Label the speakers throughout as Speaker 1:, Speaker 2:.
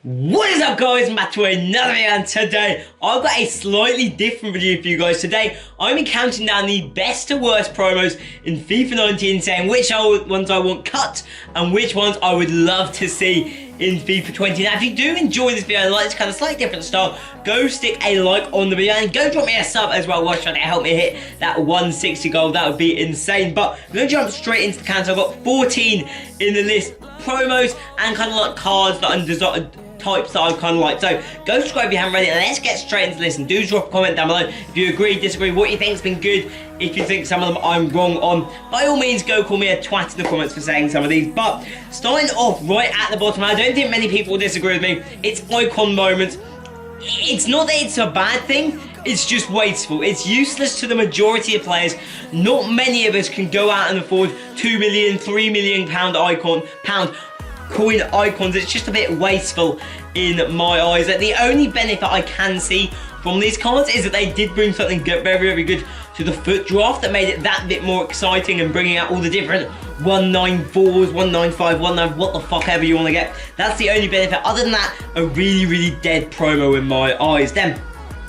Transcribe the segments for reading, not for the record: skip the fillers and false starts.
Speaker 1: What is up, guys? I'm back to another video, and today I've got a slightly different video for you guys. Today I'm going to be counting down the best to worst promos in FIFA 19, saying which ones I want cut and which ones I would love to see in FIFA 20. Now, if you do enjoy this video and like this kind of slightly different style, go stick a like on the video and go drop me a sub as well. Watch trying to help me hit that 160 goal. That would be insane. But we're going to jump straight into the count. I've got 14 in the list, promos and kind of like cards that I'm types that I kind of like. So go subscribe if you haven't already, and let's get straight into this. And do drop a comment down below if you agree, disagree, what you think's been good, if you think some of them I'm wrong on. By all means, go call me a twat in the comments for saying some of these. But starting off right at the bottom, I don't think many people will disagree with me, it's icon moments. It's not that it's a bad thing, it's just wasteful. It's useless to the majority of players. Not many of us can go out and afford £2 million, £3 million coin icons. It's just a bit wasteful in my eyes. Like, the only benefit I can see from these cards is that they did bring something very, very good to the foot draft that made it that bit more exciting, and bringing out all the different 194s, 195, 19, what the fuck ever you want to get. That's the only benefit. Other than that, a really, really dead promo in my eyes. Then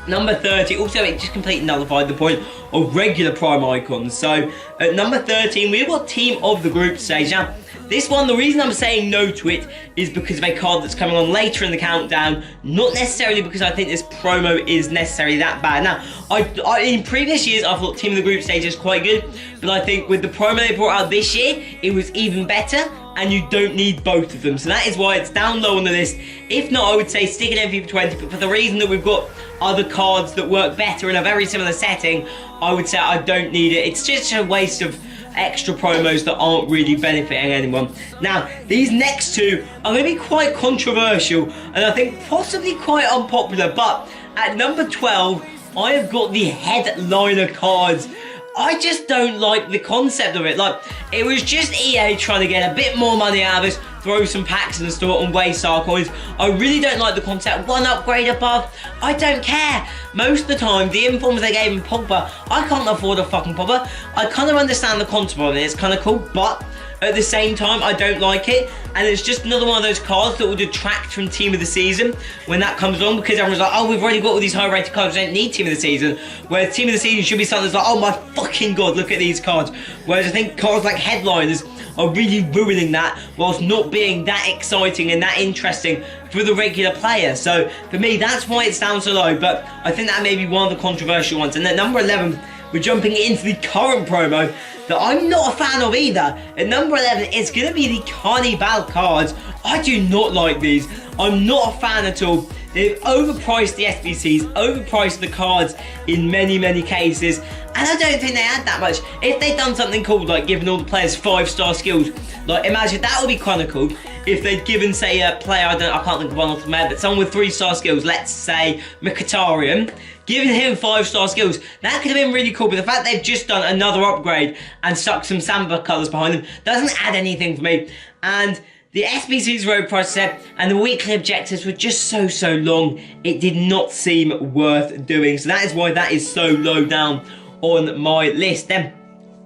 Speaker 1: number 30, also it just completely nullified the point of regular prime icons. So at number 13, we've got Team of the Group stage. Now, this one, the reason I'm saying no to it is because of a card that's coming on later in the countdown, not necessarily because I think this promo is necessarily that bad. Now, I in previous years, I thought Team of the Group stage is quite good, but I think with the promo they brought out this year, it was even better, and you don't need both of them. So that is why it's down low on the list. If not, I would say stick it in FIFA 20, but for the reason that we've got other cards that work better in a very similar setting, I would say I don't need it. It's just a waste of extra promos that aren't really benefiting anyone. Now, these next two are going to be quite controversial, and I think possibly quite unpopular, but at number 12, I have got the headliner cards. I just don't like the concept of it. Like, it was just EA trying to get a bit more money out of us, throw some packs in the store and waste our coins. I really don't like the concept. One upgrade above, I don't care. Most of the time, the informs they gave him Pogba, I can't afford a fucking Pogba. I kind of understand the concept of it, it's kind of cool, but at the same time, I don't like it, and it's just another one of those cards that will detract from Team of the Season when that comes along, because everyone's like, oh, we've already got all these high-rated cards, we don't need Team of the Season. Whereas Team of the Season should be something that's like, oh my fucking god, look at these cards. Whereas I think cards like Headliners are really ruining that, whilst not being that exciting and that interesting for the regular player. So for me, that's why it's down so low, but I think that may be one of the controversial ones. And at number 11, we're jumping into the current promo that I'm not a fan of either. At number 11, it's going to be the Carnival cards. I do not like these. I'm not a fan at all. They've overpriced the SBCs, overpriced the cards in many, many cases, and I don't think they add that much. If they'd done something cool, like giving all the players 5-star skills, like imagine that would be kind of cool. If they'd given, say, a player, I can't think of one off the bat, but someone with 3-star skills, let's say Mkhitaryan, giving him 5-star skills, that could have been really cool. But the fact they've just done another upgrade and stuck some Samba colours behind them doesn't add anything for me. And the SBC's road price set and the weekly objectives were just so long, it did not seem worth doing. So that is why that is so low down on my list. Then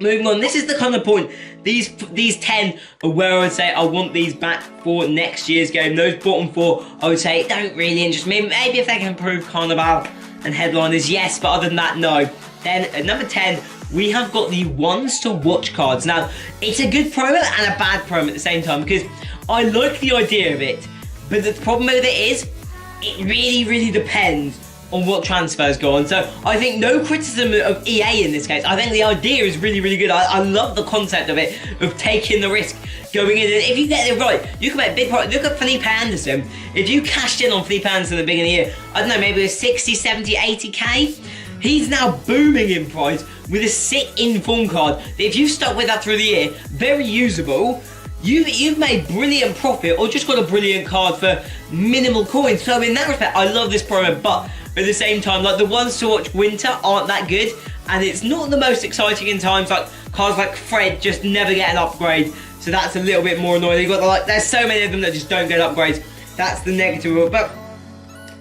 Speaker 1: moving on, this is the kind of point, these 10 are where I would say I want these back for next year's game. Those bottom 4, I would say, don't really interest me. Maybe if they can improve Carnival and Headliners, yes, but other than that, no. Then at number 10, we have got the ones to watch cards. Now, it's a good promo and a bad promo at the same time, because I like the idea of it, but the problem with it is, it really depends on what transfers go on. So I think no criticism of EA in this case. I think the idea is really good. I love the concept of it, of taking the risk, going in, and if you get it right, you can make big profit. Look at Felipe Anderson. If you cashed in on Felipe Anderson at the beginning of the year, I don't know, maybe it was 60, 70, 80k, he's now booming in price with a sick inform card that if you've stuck with that through the year, very usable, you've made brilliant profit, or just got a brilliant card for minimal coins. So in that respect, I love this promo, but at the same time, like, the ones to watch winter aren't that good, and it's not the most exciting in times. Like cards like Fred just never get an upgrade, so that's a little bit more annoying. You've got there's so many of them that just don't get upgrades. That's the negative of it. But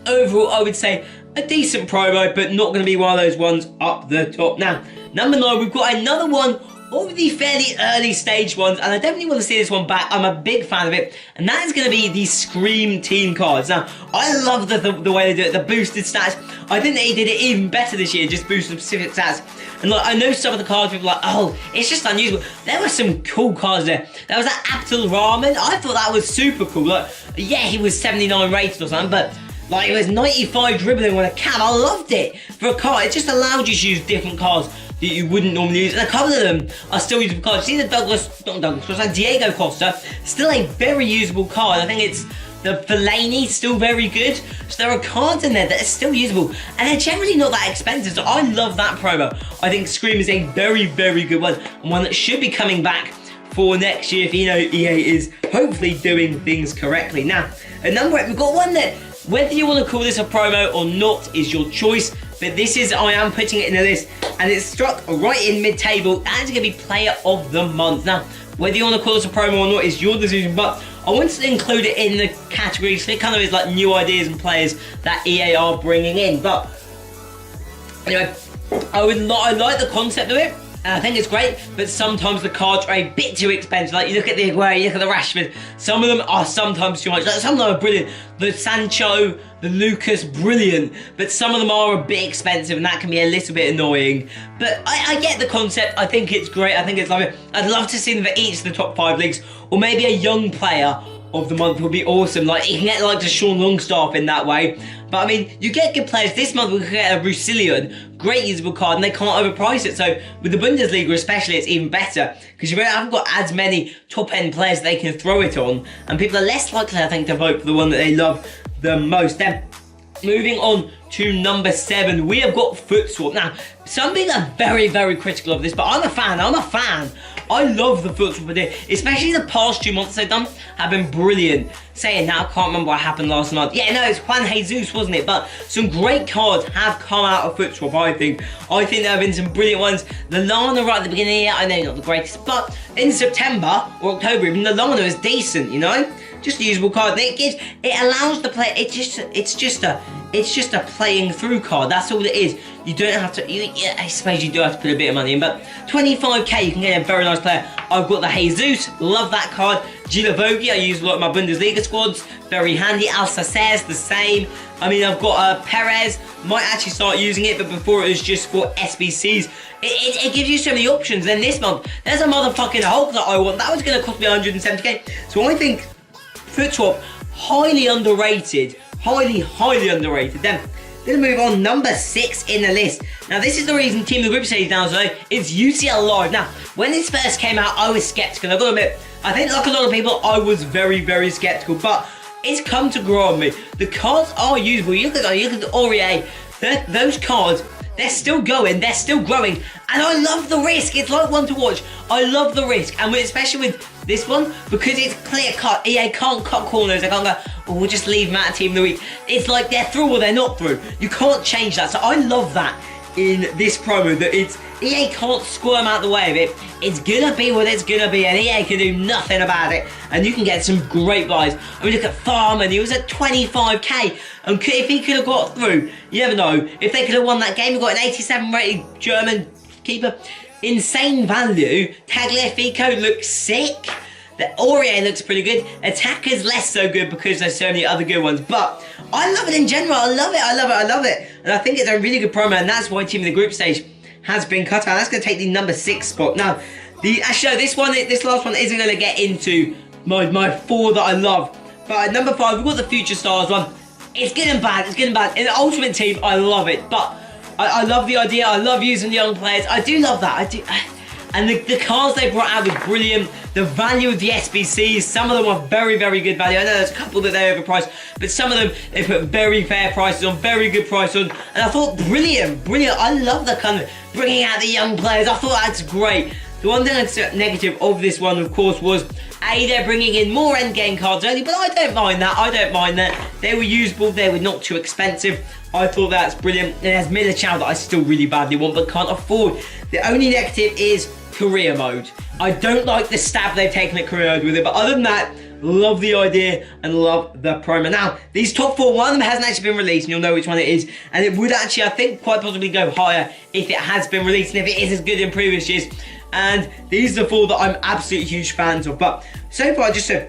Speaker 1: overall, I would say a decent promo, but not going to be one of those ones up the top. Now, number 9, we've got another one all of the fairly early stage ones, and I definitely want to see this one back. I'm a big fan of it, and that is going to be the Scream team cards. Now, I love the way they do it, the boosted stats. I think they did it even better this year, just boosted specific stats. And like, I know some of the cards people are like, oh, it's just unusual. There were some cool cards there. There was that Abdul Rahman. I thought that was super cool. Like, yeah, he was 79 rated or something, but like, it was 95 dribbling with a cap. I loved it for a card. It just allowed you to use different cards that you wouldn't normally use, and a couple of them are still usable cards. See the Diego Costa, still a very usable card. I think it's the Fellaini, still very good. So there are cards in there that are still usable, and they're generally not that expensive. So I love that promo. I think Scream is a very, very good one, and one that should be coming back for next year if EA is hopefully doing things correctly. Now, at number 8, we've got one that, whether you want to call this a promo or not is your choice, but this is, I am putting it in the list, and it's struck right in mid-table, and it's going to be Player of the Month. Now, whether you want to call this a promo or not is your decision, but I wanted to include it in the category, so it kind of is like new ideas and players that EA are bringing in. But anyway, I like the concept of it, and I think it's great, but sometimes the cards are a bit too expensive. Like, you look at the Aguero, you look at the Rashford, some of them are sometimes too much. Like, some of them are brilliant. The Sancho, the Lucas, brilliant, but some of them are a bit expensive, and that can be a little bit annoying. But I get the concept. I think it's great. I think it's lovely. I'd love to see them for each of the top 5 leagues, or maybe a young player of the month would be awesome. Like, you can get like the Sean Longstaff in that way. But I mean, you get good players. This month we could get a Russillian, great usable card, and they can't overprice it. So with the Bundesliga especially, it's even better, because you haven't got as many top-end players they can throw it on, and people are less likely, I think, to vote for the one that they love the most. Then, moving on to number 7, we have got Foot Swap. Now, some people are very, very critical of this, but I'm a fan. I love the Foot Swap idea, especially the past 2 months they've done have been brilliant. Saying that, I can't remember what happened last month. Yeah, no, it's Juan Jesus, wasn't it? But some great cards have come out of Foot Swap, I think. I think there have been some brilliant ones. The Lana right at the beginning of the year, I know not the greatest, but in September or October, even the Lana is decent, you know? Just a usable card. It allows the player, it's just a playing through card. That's all it is. You don't have to, I suppose you do have to put a bit of money in, but 25k, you can get a very nice player. I've got the Jesus, love that card. Gilavogi, I use a lot of my Bundesliga squads, very handy. Alsacer's the same. I mean, I've got Perez, might actually start using it, but before it was just for SBCs. It gives you so many options. Then this month, there's a motherfucking Hulk that I want. That was going to cost me 170k. So I think Foot Swap, highly underrated. Highly underrated. Then, gonna move on, number 6 in the list. Now, this is the reason Team of the Group stage down today. It's UCL Live. Now, when this first came out, I was skeptical. I've got to admit, I think like a lot of people, I was very, very skeptical. But it's come to grow on me. The cards are usable. You look at the Aurier. Those cards, they're still going, they're still growing, and I love the risk. It's like one to watch. I love the risk, and especially with this one, because it's clear cut. EA can't cut corners. They can't go, oh, we'll just leave them out of Team of the Week. It's like they're through or they're not through. You can't change that. So I love that in this promo, that it's EA can't squirm out the way of it. It's gonna be what it's gonna be, and EA can do nothing about it. And you can get some great buys. I mean, look at Farman. He was at 25k, and if he could have got through, you never know. If they could have won that game, we got an 87 rated German keeper. Insane value. Tagliafico looks sick. The Aurier looks pretty good. Attacker's less so good because there's so many other good ones. But I love it in general. I love it. And I think it's a really good promo, and that's why Team of the Group stage has been cut out. That's going to take the number 6 spot. Now, actually, this last one isn't going to get into my 4 that I love. But at number 5, we've got the Future Stars one. It's getting bad. In the Ultimate Team, I love it. But I love the idea. I love using the young players. I do love that. And the cards they brought out was brilliant. The value of the SBCs, some of them are very, very good value. I know there's a couple that they overpriced, but some of them they put very fair prices on, very good prices on. And I thought, brilliant. I love the kind of bringing out the young players. I thought that's great. The one thing that's negative of this one, of course, was they're bringing in more endgame cards early, but I don't mind that. They were usable, they were not too expensive. I thought that's brilliant. And there's Milichau that I still really badly want, but can't afford. The only negative is career mode. I don't like the stab they've taken at career mode with it, but other than that, love the idea and love the promo. Now, these top 4, one of them hasn't actually been released, and you'll know which one it is, and it would actually, I think, quite possibly go higher if it has been released, and if it is as good in previous years. and these are the 4 that I'm absolutely huge fans of. But so far, just to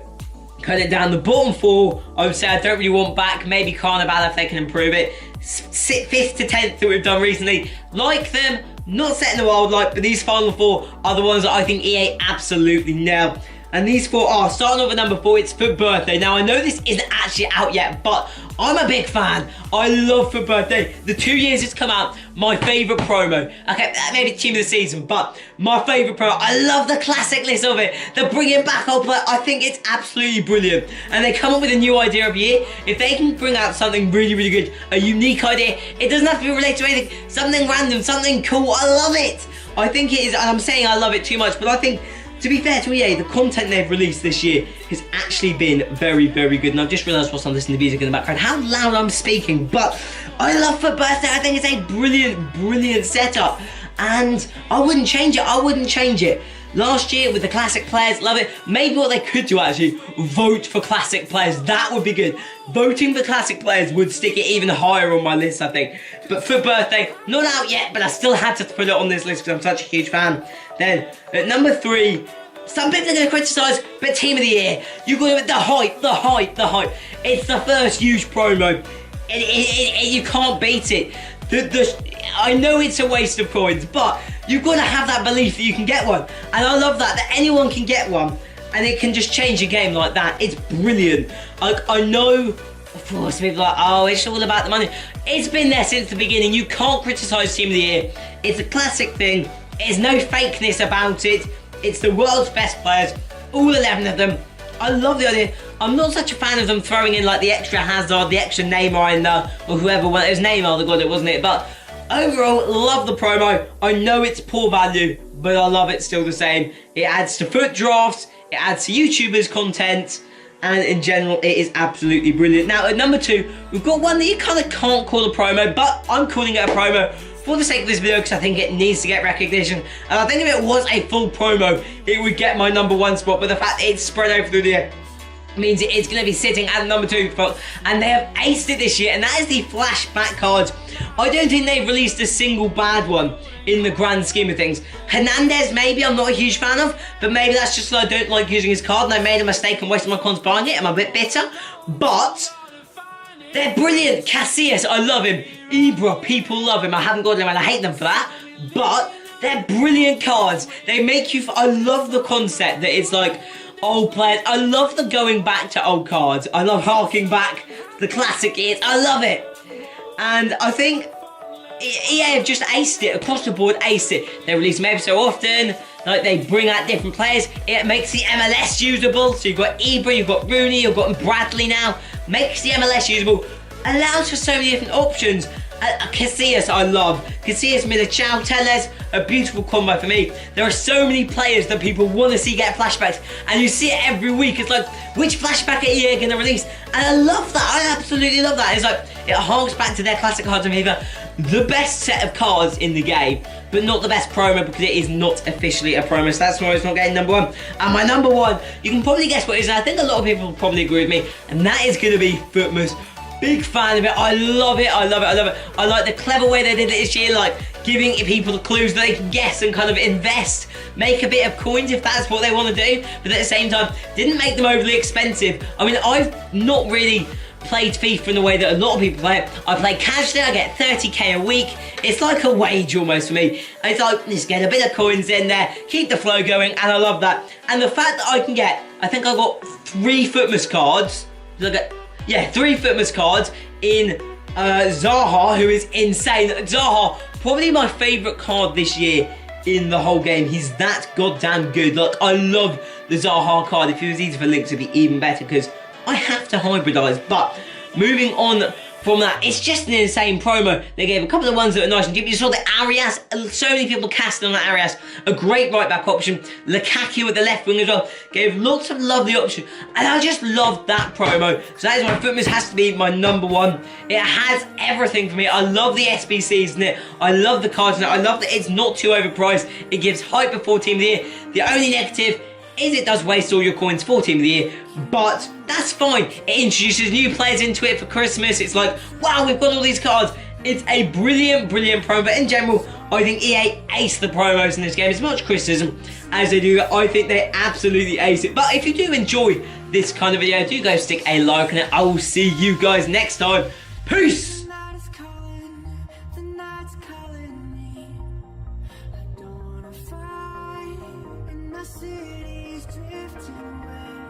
Speaker 1: cut it down, the bottom 4, I would say I don't really want back. Maybe Carnival if they can improve it. 5th to 10th that we've done recently, like them, not set in the wildlife, but these final 4 are the ones that I think EA absolutely nailed. And these 4 are, starting off with number 4, it's Foot Birthday. Now, I know this isn't actually out yet, but I'm a big fan. I love Foot Birthday. The 2 years it's come out, my favourite promo. Okay, maybe team of the season, but my favourite promo. I love the classicness of it. They're bringing back old play. I think it's absolutely brilliant. And they come up with a new idea every year. If they can bring out something really, really good, a unique idea, it doesn't have to be related to anything, something random, something cool, I love it. I think it is, and I'm saying I love it too much, but I think, to be fair to EA, the content they've released this year has actually been very, very good. And I've just realised whilst I'm listening to music in the background how loud I'm speaking. But I love Foot Birthday. I think it's a brilliant, brilliant setup. And I wouldn't change it. I wouldn't change it. Last year with the classic players, love it. Maybe what they could do actually, vote for classic players. That would be good. Voting for classic players would stick it even higher on my list, I think. But Foot Birthday, not out yet, but I still had to put it on this list because I'm such a huge fan. Then, at number 3, some people are going to criticise, but Team of the Year. You got it, the hype. It's the first huge promo. You can't beat it. I know it's a waste of coins, but you've got to have that belief that you can get one. And I love that anyone can get one, and it can just change a game like that. It's brilliant. I know, of course, people are like, oh, it's all about the money. It's been there since the beginning. You can't criticise Team of the Year. It's a classic thing. There's no fakeness about it. It's the world's best players, all 11 of them. I love the idea. I'm not such a fan of them throwing in like the extra Hazard, the extra Neymar in there, or whoever. Well, it was Neymar that got it, wasn't it? But overall, love the promo. I know it's poor value, but I love it still the same. It adds to foot drafts, it adds to YouTubers' content, and in general, it is absolutely brilliant. Now, at number 2, we've got one that you kind of can't call a promo, but I'm calling it a promo for the sake of this video because I think it needs to get recognition. And I think if it was a full promo, it would get my number 1 spot. But the fact that it's spread over through the year means it is going to be sitting at number 2 spot. And they have aced it this year, and that is the flashback cards. I don't think they've released a single bad one in the grand scheme of things. Hernandez, maybe I'm not a huge fan of, but maybe that's just because I don't like using his card and I made a mistake and wasted my coins buying it. I'm a bit bitter. But they're brilliant. Casillas, I love him. Ibra, people love him. I haven't got them and I hate them for that. But they're brilliant cards. They make you... I love the concept that it's like old players. I love the going back to old cards. I love harking back the classic years. I love it. And I think EA have just aced it. Across the board, aced it. They release them every so often. Like, they bring out different players. It makes the MLS usable. So you've got Ibra, you've got Rooney, you've got Bradley now. Makes the MLS usable. Allows for so many different options. Casillas, I love. Casillas, Militao, Teles, a beautiful combo for me. There are so many players that people want to see get flashbacks, and you see it every week. It's like, which flashback are EA going to release? And I love that. I absolutely love that. It's like, it harks back to their classic cards and FIFA. The best set of cards in the game, but not the best promo because it is not officially a promo. So that's why it's not getting number 1. And my number 1, you can probably guess what it is. And I think a lot of people will probably agree with me, and that is going to be Footmas. Big fan of it. I love it. I love it. I love it. I like the clever way they did it this year, like giving people the clues that they can guess and kind of invest, make a bit of coins if that's what they want to do, but at the same time, didn't make them overly expensive. I mean, I've not really played FIFA in the way that a lot of people play it. I play casually, I get 30k a week. It's like a wage almost for me. It's like, just get a bit of coins in there, keep the flow going, and I love that. And the fact that I can get, I think I got 3 Footmas cards. Yeah, 3 Footmas cards in Zaha, who is insane. Zaha, probably my favourite card this year in the whole game. He's that goddamn good. Like, I love the Zaha card. If it was easy for Link to be even better, because I have to hybridise. But moving on from that, it's just an insane promo. They gave a couple of ones that are nice and deep. You saw the Arias, so many people casting on that Arias. A great right back option. Lukaku at the left wing as well. Gave lots of lovely options. And I just loved that promo. So that is why Footmas has to be my number 1. It has everything for me. I love the SBCs in it. I love the cards in it. I love that it's not too overpriced. It gives hype before Team of the Year. The only negative is it does waste all your coins for Team of the Year, but that's fine. It introduces new players into it for Christmas. It's like, wow, we've got all these cards. It's a brilliant, brilliant promo, but in general, I think EA ace the promos in this game. As much criticism as they do, I think they absolutely ace it. But if you do enjoy this kind of video, do go stick a like on it. I will see you guys next time. Peace!
Speaker 2: City's drifting away.